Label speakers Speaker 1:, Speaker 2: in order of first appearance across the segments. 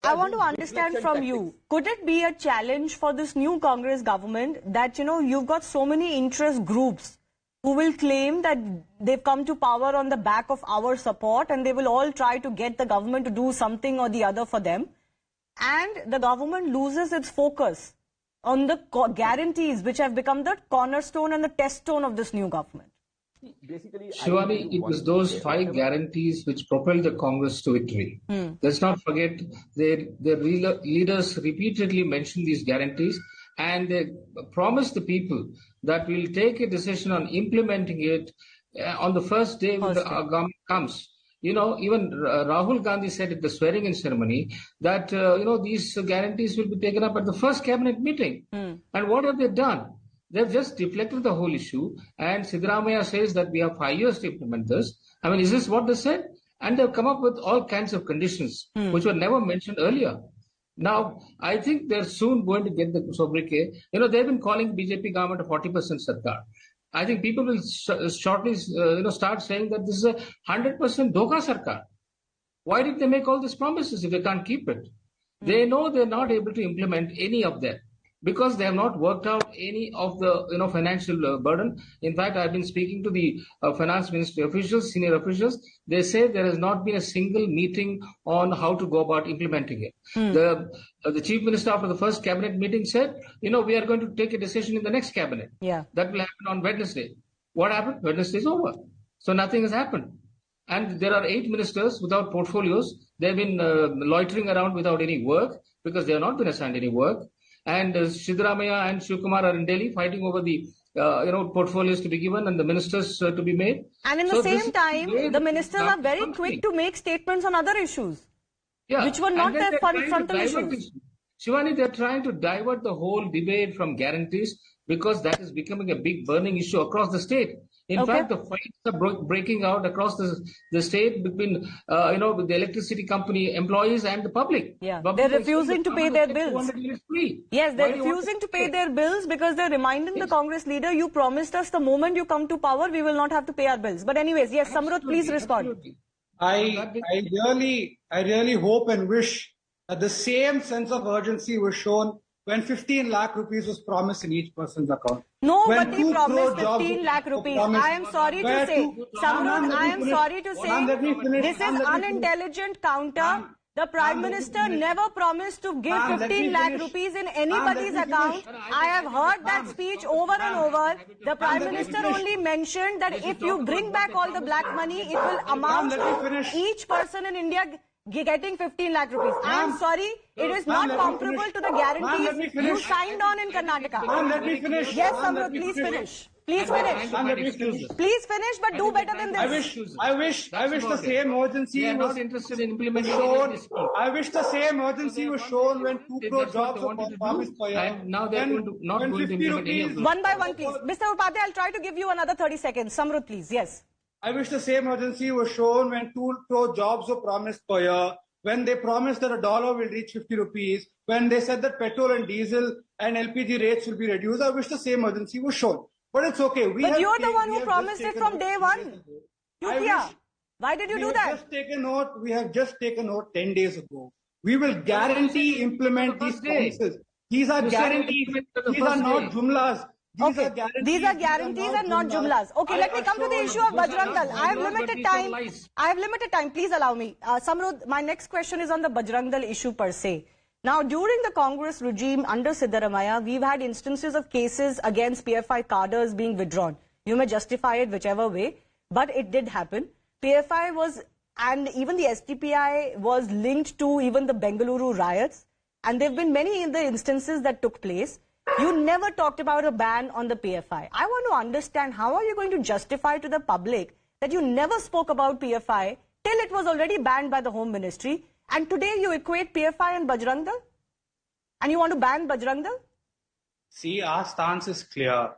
Speaker 1: I want to understand from you, could it be a challenge for this new Congress government that, you've got so many interest groups who will claim that they've come to power on the back of our support and they will all try to get the government to do something or the other for them, and the government loses its focus on the guarantees which have become the cornerstone and the test stone of this new government?
Speaker 2: Basically, Shivani, it was those 5 guarantees which propelled the Congress to victory. Let's not forget their leaders repeatedly mentioned these guarantees, and they promised the people that we'll take a decision on implementing it on the first day when the government comes. Even Rahul Gandhi said at the swearing-in ceremony that, these guarantees will be taken up at the first cabinet meeting. And what have they done? They've just deflected the whole issue, and Siddaramaiah says that we have 5 years to implement this. I mean, is this what they said? And they've come up with all kinds of conditions which were never mentioned earlier. Now, I think they're soon going to get the sobriquet. They've been calling BJP government a 40% sarkar. I think people will shortly, start saying that this is a 100% dhokha sarkar. Why did they make all these promises if they can't keep it? They know they're not able to implement any of that, because they have not worked out any of the financial burden. In fact, I've been speaking to the finance ministry officials, senior officials. They say there has not been a single meeting on how to go about implementing it. The chief minister after the first cabinet meeting said, we are going to take a decision in the next cabinet.
Speaker 1: Yeah.
Speaker 2: That will happen on Wednesday. What happened? Wednesday is over. So nothing has happened. And there are 8 ministers without portfolios. They've been loitering around without any work because they have not been assigned any work. And Siddaramaiah and Shivkumar are in Delhi fighting over the portfolios to be given and the ministers to be made.
Speaker 1: And in the same time, the ministers are very quick to make statements on other issues, which were not their frontal issues.
Speaker 2: Shivani, they're trying to divert the whole debate from guarantees because that is becoming a big burning issue across the state. In fact, the fights are breaking out across the state between, with the electricity company employees and the public.
Speaker 1: Yeah, they're refusing to pay their bills. Yes, they're refusing to pay their bills because they're reminding the Congress leader, you promised us the moment you come to power, we will not have to pay our bills. But anyways, yes, Samruddh, please respond.
Speaker 3: I really hope and wish that the same sense of urgency was shown when 15 lakh rupees was promised in each person's account.
Speaker 1: Nobody promised 15 lakh rupees. I am sorry to say, Samruddh, I am sorry to say, this is unintelligent counter. The Prime Minister never promised to give 15 lakh rupees in anybody's account. I have heard that speech over and over. The Prime Minister only mentioned that if you bring back all the black money, it will amount to each person in India getting 15 lakh rupees. I am sorry, it is not comparable to the guarantees you signed on in Karnataka.
Speaker 3: Let me finish.
Speaker 1: Yes, Samruddh, please finish. Please finish. Please finish, but do better than this.
Speaker 3: I wish the same urgency was
Speaker 2: not interested in implementing
Speaker 3: shown. I wish the same urgency was shown when 2 crore jobs were promised per year.
Speaker 2: And now they're not going to implement any of those.
Speaker 1: One by one, please. Mr. Upadhyay, I'll try to give you another 30 seconds. Samruddh, please. Yes.
Speaker 3: I wish the same urgency was shown when 2 crore jobs were promised per year, when they promised that $1 will reach 50 rupees, when they said that petrol and diesel and LPG rates will be reduced. I wish the same urgency was shown. But it's okay.
Speaker 1: But you're the one who promised it from day one. Why did you do that?
Speaker 3: We have just taken note 10 days ago. We will guarantee implement these promises. These are guarantees. These are not jumlas.
Speaker 1: These are guarantees and not jumlas. Okay, let me come to the issue of Bajrang Dal. I have limited time. Please allow me. Samruddh, my next question is on the Bajrang Dal issue per se. Now, during the Congress regime under Siddaramaiah, we've had instances of cases against PFI cadres being withdrawn. You may justify it whichever way, but it did happen. PFI was, and even the SDPI was linked to even the Bengaluru riots. And there have been many in the instances that took place. You never talked about a ban on the PFI. I want to understand, how are you going to justify to the public that you never spoke about PFI till it was already banned by the Home Ministry, and today you equate PFI and Bajrang Dal? And you want to ban Bajrang Dal?
Speaker 3: See, our stance is clear.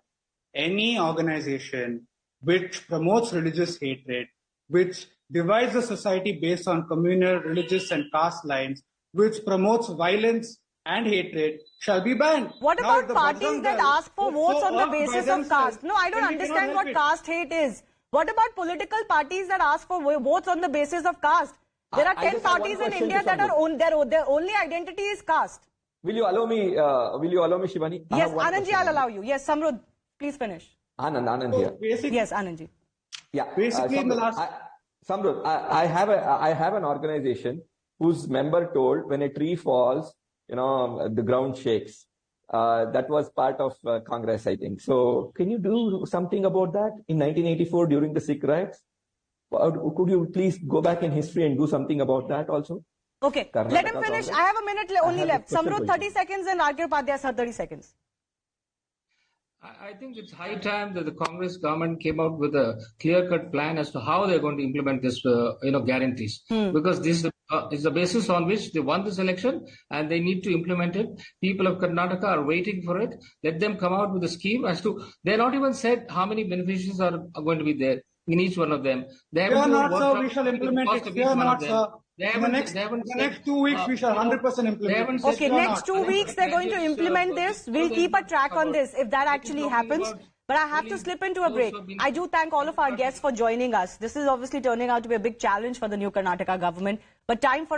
Speaker 3: Any organization which promotes religious hatred, which divides the society based on communal, religious and caste lines, which promotes violence and hatred, shall be banned.
Speaker 1: What about parties that ask for votes on the basis of caste? No, I don't understand what caste hate is. What about political parties that ask for votes on the basis of caste? There are 10 parties in India that are their only identity is caste.
Speaker 4: Will you allow me, Shivani?
Speaker 1: Yes, Anandji, I'll allow you. Yes, Samrudh, please finish.
Speaker 4: Anand here.
Speaker 1: Yes, Anandji.
Speaker 4: Yeah.
Speaker 3: Basically, in the last...
Speaker 4: Samrudh, I have an organization whose member told when a tree falls, the ground shakes. That was part of Congress, I think. So can you do something about that in 1984 during the Sikh riots? Could you please go back in history and do something about that also?
Speaker 1: Okay,
Speaker 4: Karnataka
Speaker 1: let him finish.
Speaker 4: Congress.
Speaker 1: I have a minute only left. Samrudh, 30 seconds and RK Upadhyay, sir, 30 seconds.
Speaker 2: I think it's high time that the Congress government came out with a clear-cut plan as to how they're going to implement this, guarantees. Because this is the basis on which they won this election and they need to implement it. People of Karnataka are waiting for it. Let them come out with a scheme as to, they're not even said how many beneficiaries are going to be there in each one of them. They
Speaker 3: are not, sir. We shall implement it. They are not, sir. In the next 2 weeks, we shall 100% implement it.
Speaker 1: Okay, next 2 weeks, they're going to implement this. We'll keep a track on this if that actually happens. But I have to slip into a break. I do thank all of our guests for joining us. This is obviously turning out to be a big challenge for the new Karnataka government. But time for a